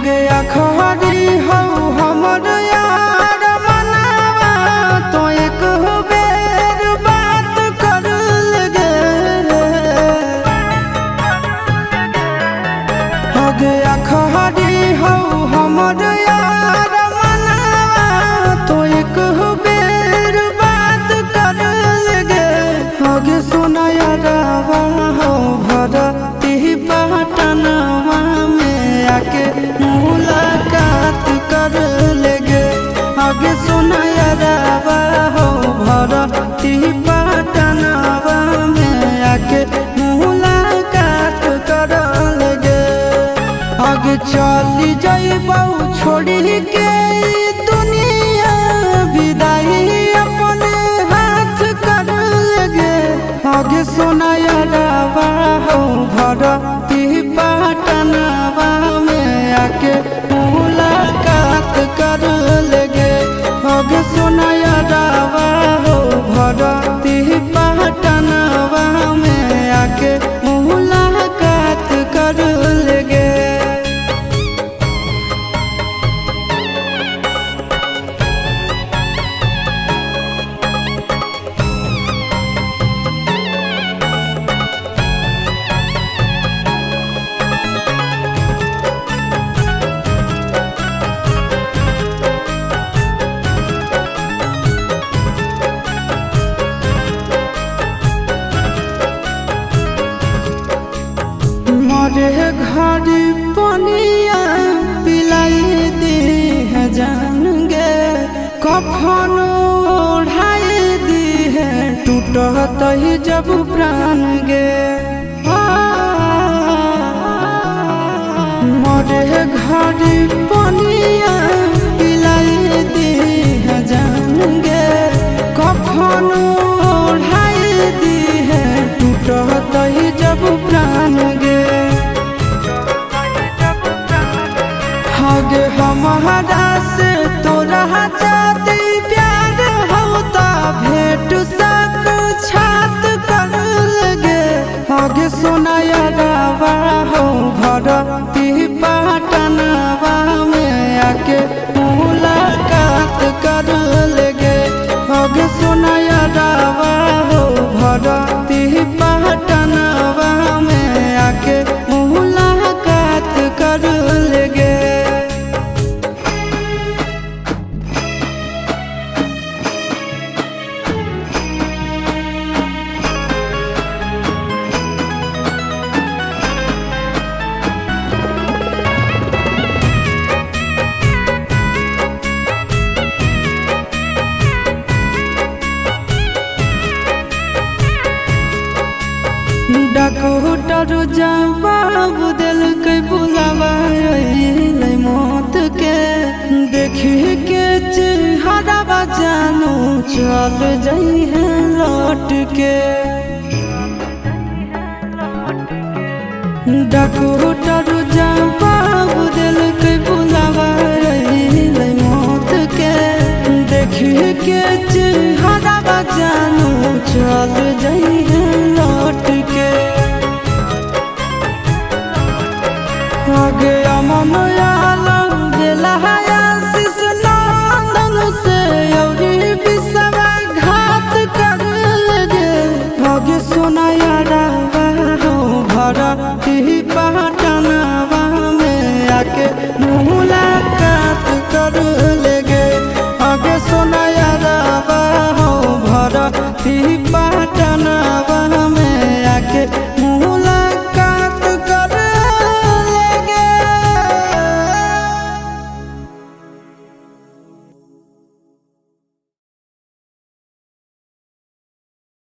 हगे अखबारी हो हमर यार मनावा तो एक बेर बात कर लगे। हगे अखबारी हो हमर यार मनावा तो एक बेर बात कर लगे। हगे सोना यारवा हो भरती पटनवा में आके मुलाकात कर लेगे। आगे सुना यारवा हो भरती पटनवा में आके मुलाकात कर लेगे। आगे चली जाइबौ छोड़ी के दुनिया विदाई अपने हाथ कर लेगे। आगे सुना यारवा हो भरती पटनवा में आके मुलाकात कर लेगे। आगे सुना यारवा हो भरती पटनवा में आके मुलाकात कर लेगे। मरे घड़ी पनिया पिलाई दी है जान गे। कफन ओढ़ाई दी है टूटत ही जब प्राण गे। मरे घड़ी पनिया पिलाई दी है जान गे। कफन ओढ़ाई दी है टूटत ही जब प्राण गे। हगे हमारा से तोरा जाती प्यार होता भेंट साक्षात कर लगे। हगे सोना यारवा हो भरती पटनवा में आके मुलाकात कर लेगे। हगे सोना यारवा हो भरती पटनवा में आके मुलाकात कर लेगे। डॉक्टर जवाब दिल के बुलावा अइलै मौत के। देखी के चेहरा जानू चल जाई है लौट के। डॉक्टर जवाब दिल के बुलावा अइलै मौत के। देखी के चेहरा जानू चल